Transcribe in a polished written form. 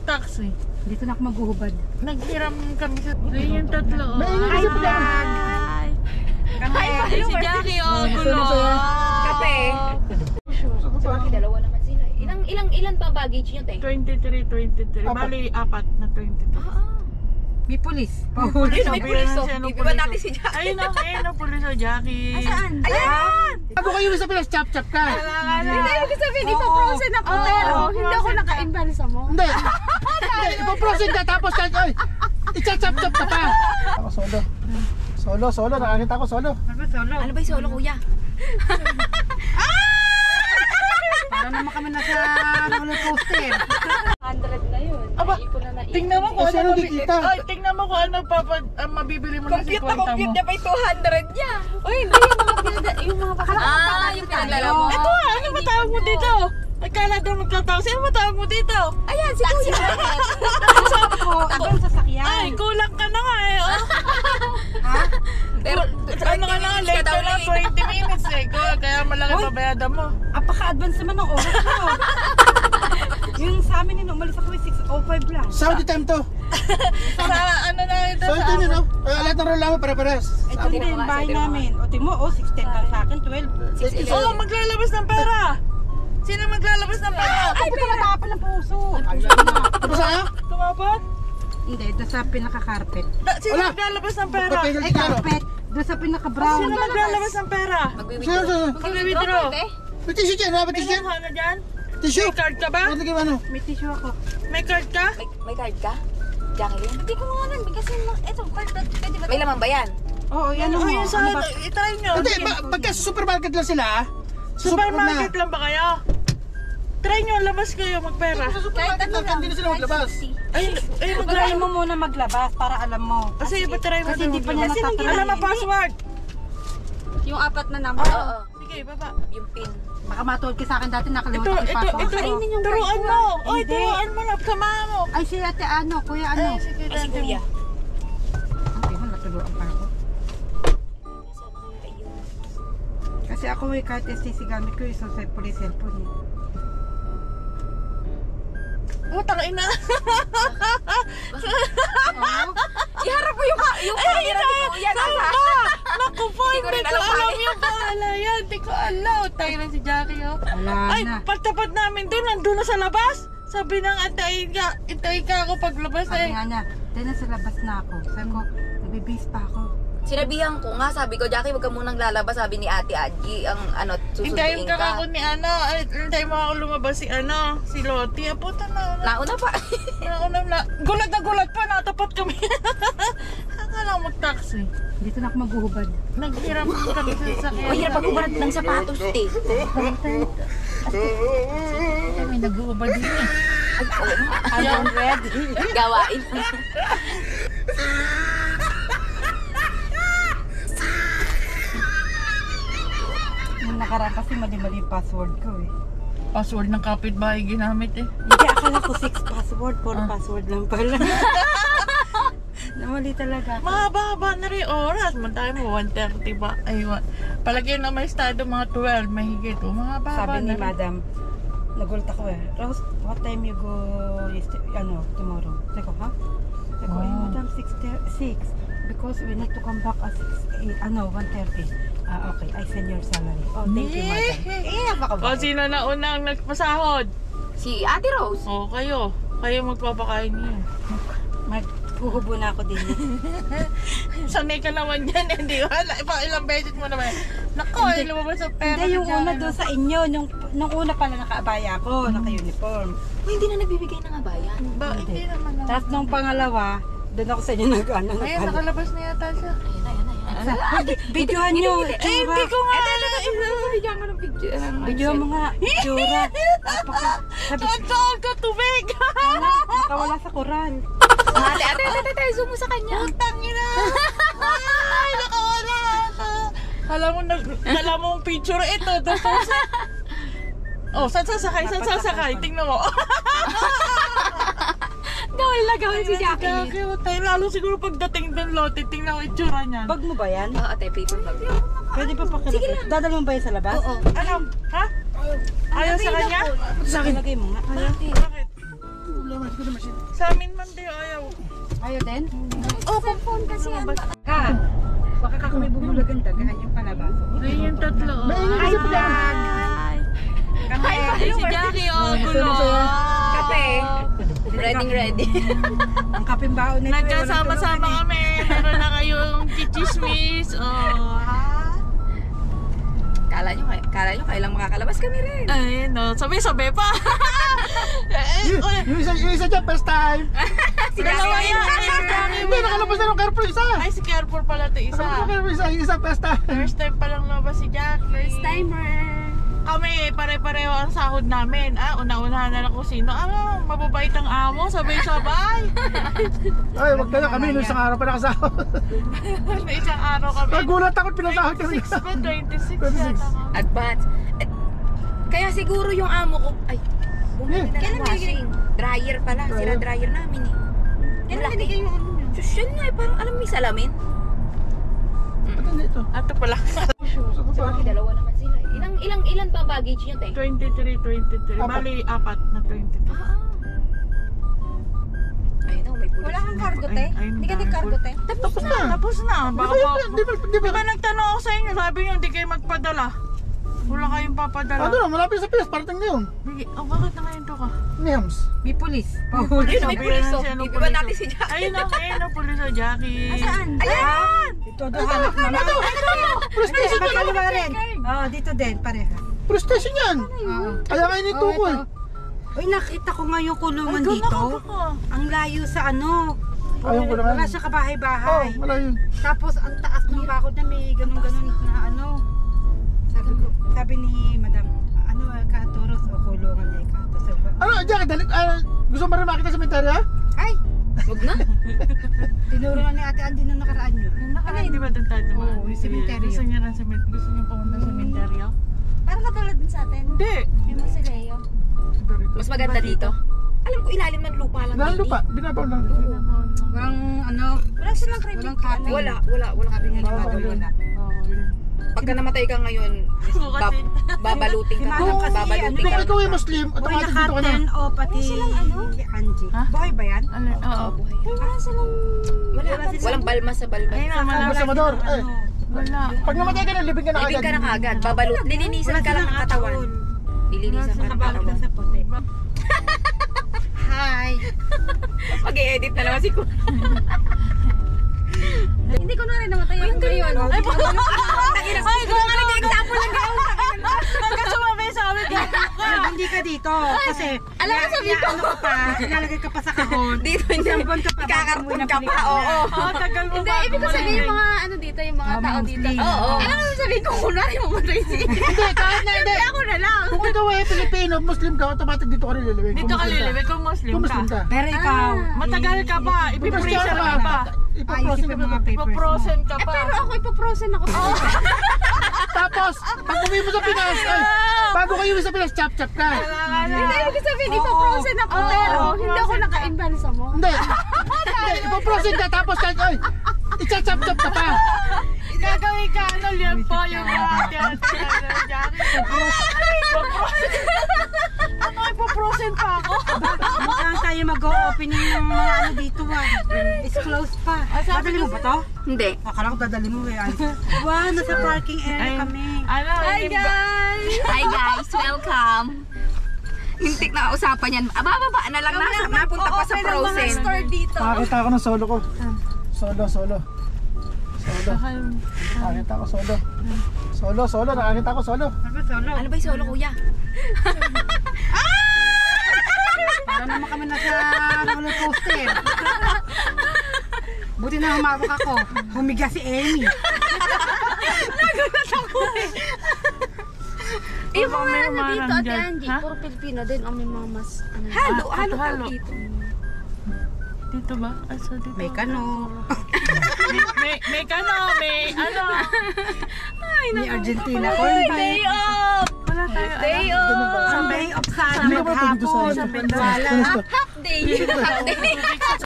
mag-taxi. Dito na ako maghuhubad. Naghiram kami sa... yung tatlo. Hi, vlog! Ay, si Jackie, gulo. Kape. Sa bakit dalawa naman sila. Ilan pa baggage nyo, te? 23. Bali, 4 na 23. May pulis. Pulis, may pulis. Iba natin si Jackie. Ayun o, pulis o Jackie. Saan? Ayan! Ako kayo sa Pilas, chap-chap ka. Hindi, ibig sabihin, ipaprosen ako, pero hindi ako naka-imbalsa mo. Hindi. Hindi, ipaprosin ka tapos ay, i-chap-chap ka pa. Ako solo, nakakita ko solo. Ano ba yung solo, kuya? Para naman kami nasa roller coaster. 100 na yun. Aba, tingnan mo kung ano kikita. Ay, tingnan mo kung ano mabibili mo na si kwenta mo. Compute na ba yung 200 niya? Uy, hindi yung mga yung pinaglala mo. Ito ano matawag mo dito? Akala daw magkatawag. Sino matawag mo dito? Ayan, si kuya. Ako yung sasakyan. Ay, kulang ka na nga eh. Oh. Ha? Pero, Ano ka na, late ka na 20 minutes eh. Kaya malaki pabayada mo. Apaka-advance naman ng oras mo. Yung sa amin yun, umalis ako 6:05 lang. Saudi time to. Sa ano na ito Saudi sa time amo. no? Lahat ng rola mo pare-pares. Ito din yung bahay namin. O timo, 6:10 lang sa akin, 12. Oo, maglalabas ng pera. Sino maglalabas ng pera? Ay, pero natapon ng puso. Ayun na. Tapos ako? Tumapot? Hindi, doon sa pinaka-carpet. Sino Wala. maglalabas ng pera? Magpapigil Ay, ka no? carpet. Doon sa pinaka-brown. Sino maglalabas ng pera? Sino? Mag-withdraw. May tissue dyan, ha? May May tissue dyan? mukha na dyan? Tissue? May card ka ba? Ano lagay mo ano? May tissue ako. May card ka? May card ka? Jacqueline? Hindi ko nga alam. Kasi ito, card na. Pwede ba? May laman ba yan? Oo, yan Oo, mo. yun sa Ano ba? itry nyo. Hindi, pagka sa supermarket lang sila, Supermarket lang ba kayo? Try nyo, labas kayo, magpera. Sa supermarket lang, hindi na sila maglabas. Ay, Try mo muna maglabas para alam mo. Kasi iba try mo. Kasi hindi pa niya natatry. Alam mo password. Yung 4 na number. Oo. Sige, baba. Yung pin. Baka matuwad ka sa akin dati, nakalimutan ko yung password. Turuan mo. Oy, Hindi. turuan mo na. Samahan mo. Ay, si ate ano, kuya ano. Ay, sige, Ay, si kuya. Ay, natuluan pa ako. Kasi ako may kahit STC gamit ko, isang cellphone eh. Utang ina. Iharap mo yung camera ni kuya. Naku po, Hindi ko hindi rin ko alam alam pala. yung bahala yan. Hindi ko alam. Tayo na si Jackie, oh. Wala Ay, na. pagtapat namin doon, nandun na sa labas. Sabi ng antayin ka ako paglabas Sabi eh. nga niya, dahil nasa labas na ako. Sabi ko, nabibis pa ako. Sinabihan ko nga, sabi ko, Jackie, wag ka munang lalabas, sabi ni Ate Adji, ang Hintayin susunduin ka ka. ako ni hintayin mo ako lumabas si Lottie. Ah, puta na. Nauna pa. Gulat na gulat pa, natapat kami. Akala mo mag-taxi. Dito na ako maghuhubad. Naghiram kami sa sasakyan. Uy, hirap pag-umarad ng sapatos, te. May nag-uubad din eh. Ay, oo. 100. Gawain. Nung nakaraan kasi mali-mali yung password ko eh. Password ng kapitbahay ginamit eh. Hindi, akala ko 6 password, 4 password lang pala. Namali talaga. Mahaba-haba na rin oras. Mantayo mo, 1:30 ba? Ay, palagyan na may estado mga 12, may higit. Mahaba-haba Sabi na ni rin. madam, nagulat ako eh. Rose, what time you go tomorrow? Sabi ko, ha? Sabi ko, madam, 6. Because we need to come back at 1:30. Okay, I send your salary. Oh, thank you, madam. O, sino na unang nagpasahod? Si Ate Rose. O, kayo. Kayo magpapakain niyo. Maghuhubo na ako din. Sanay ka naman yan, eh, di ba? Ilang beses mo naman. Nako, ay lumabas sa pera. Hindi, yung una doon sa inyo. Nung una pala nakaabaya ako, naka-uniform. Uy, hindi na nagbibigay ng abayan. Ba, hindi naman. Tapos nung pangalawa, doon ako sa inyo nag-ano. Ayun, nakalabas na yata siya. Videohan nyo, Eh, tsura. hindi ko nga. Bigyan ka ng picture. Videohan mo nga, tsura. Sabi, Totoo ka, tubig! nakawala sa koral. Ate, zoom mo sa kanya. Utang ina! Ay, nakawala ka. Kala mo ang picture ito. Oh, saan sasakay? Tingnan mo. Gawin lang, gawin si Jackie. Tayo lalo siguro pagdating doon, Lottie, tingnan mo itsura niyan. Bag mo ba yan? Oo, ate, paper bag. Pwede pa pakilagay. Dadali mo ba yan sa labas? Oo. Ano? Ha? Ayaw sa kanya? Sa akin lagay mo nga. Bakit? Problema to the machine. Sa amin man di ayaw. Ayaw din? Oh, phone kasi yan. Ka, baka ka may bumulagan tagahan yung palabaso. Ay, yung tatlo. Oh. May ingay kasi pala. Ay, si Jackie, oh, gulo. Kape. Ready. Ang kapimbaon nito. Nagkasama-sama kami. Meron na kayong chichismis. Oh, Kala nyo kailang makakalabas kami rin. ay, no. Sabay-sabay pa. Yung isa dyan, first time. Dalawa yan. Hindi, nakalabas na ng careful isa. Ay, si Careful pala ito isa. Nakalabas na careful isa, yung isa first time. First time pa lang lumabas si Jackie. First timer. Kami, pare-pareho ang sahod namin. Una-unahan na lang kung sino. Mababait ang amo, sabay-sabay. Ay, wag kayo, kami nung isang araw pa nakasahod. May isang araw kami. Nagulat ako, pinasahod kami. 26 ba? 26 26. yata kami. Advance. Kaya siguro yung amo ko, ay, bumili na ng washing. Dryer pala, sira dryer namin eh. Kailan binigay yung ano niya? Social nga eh, parang alam mo yung salamin. Ba't hindi ito? Ito pala. Sabagay, dalawa naman sila. Ilan pa baggage nyo, te? 23. Bali, 4 na 23. Ayun na, may pulis. Wala kang cargo, te? Ay, Hindi ka nag-cargo, te? Tapos na. Tapos na. Baka Di po. ba, di ba, Di ba nagtanong ako sa inyo, sabi nyo hindi kayo magpadala. Wala kayong papadala. ano na, malapit sa Pinas, parating ngayon. Bakit na ngayon to ka? Nihams. May pulis. Ayun, may Sabi pulis. na Oh. siya ng Iba pulis, natin oh. si Jackie. Ayun ang pulis o Jackie. Saan? Ayan! Ito doon hanap naman. Prestation yan. Magkano ba rin? Oo, dito din, pareha. Prestation yan. Oo. Kaya nga inito ko eh. Uy, nakita ko nga yung kulungan Ay, dito. ka. Ang layo sa ano. Ayaw ko lang. Wala siya Oh, kabahay-bahay. wala yun. Tapos ang taas ng bakod na may ganun-ganun na ano. Sabi ni Madam, ano ka Toros o kulungan na ka. Ano, Jackie, gusto mo rin makita sa cemetery? Ay, Huwag na. tinuro na ni Ate Andy nung nakaraan yun. Nakaraan, di ba doon tayo dumaan? Oo, yung cemetery. Gusto niya rin gusto niya pumunta sa cemetery? Parang katulad din sa atin. Hindi. Yung Masileo. Mas maganda dito. Alam ko ilalim ng lupa lang. Nang Lily. lupa, binabaw lang. Walang ano, Wala silang credit walang card. cutting. Wala. Sabi nga ni Bawal Madam, yun. wala. Oo, yun. Pagka namatay ka ngayon, Bukasin. babalutin Si ka. Madam kasi, Babalutin Kung ka. ikaw ay Muslim, Uy, automatic dito ka na. naka-10 o pati silang ano? Angie. Ha? Buhay ba yan? Ano? Oo. Buhay. Wala silang... Walang balma sa balbas. Ayun naman. Ang masamador. Eh, Wala. pag namatay ka na, libing ka na Libing ka na agad. kagad. Lilinisan ka lang ng katawan. Lilinisan ka ng Nakabalot katawan. na sa puti. Hi! Mag-i-edit na naman si Kuya. Hindi ko na rin namatay ako ngayon. Ay, Kung nga nag-example lang ako. hanggang sumabay sa amin. Hindi ka dito kasi Alam mo, sabi ko. ano ka pa, ilalagay ka pa sa kahon. Dito hindi. Isang buwan ka pa. Ikakarton ka pa. Oo. Tagal mo Hindi, ba? ibig ko sabihin yung mga ano dito, yung mga tao dito. Muslim. Oo. Alam mo, sabihin ko, kunwari mamatay si... Hindi, kahit na hindi. Ako na lang. Kung ikaw ay Pilipino, Muslim ka, automatic dito ka rin lilibing. Dito ka lilibig kung Muslim Kung Muslim ka. ka. Pero ikaw, Matagal ka pa. Ipiprison ka pa. Ipaprosin ka ayusin mo pa. mga papers mo. Ipaprosen ka pa. Pero ako ipaprosen ako. Tapos, pag uwi mo sa Pinas, ay, bago kayo uwi sa Pinas, chop-chop ka. Hindi, ibig sabihin, ipaprosen ako. Pero hindi ako naka-imbalsa mo. Hindi. Hindi, ipaprosin ka, tapos kahit, ay, i-chop-chop ka pa. Gagawin ka, ano, liempo, yung mga ano, ipaprosen pa ako. mukhang tayo mag-o-opening ng mga ano dito It's closed pa. Dadali mo ba to? Hindi. Akala ko dadali mo eh. Wow, nasa parking area kami. Ano, Hi guys! Hi guys, welcome. Hintik na usapan yan. Bababa na lang napunta pa sa Open ang mga Frozen. store dito. Nakakita ako ng solo ko. Solo. Nakakita ko solo. Solo, nakakita ko solo. Ano ba yung solo, kuya? Para naman kami nasa roller coaster. Buti na humawak ako. Humiga si Amy. Yung mga ano May dito, umarang Ate dyan. Angie, Ha? puro Pilipino din. O may mga mas... Ano, Halo halo. dito. Dito ba? So, dito. May kano. May kano, may ano. May Argentina. Day off! Wala tayo. Day alam. off! Sa Bay of Sana. Hindi ka ba pwede dito sa Maghapon. Sa Bendala. Half day! Half day!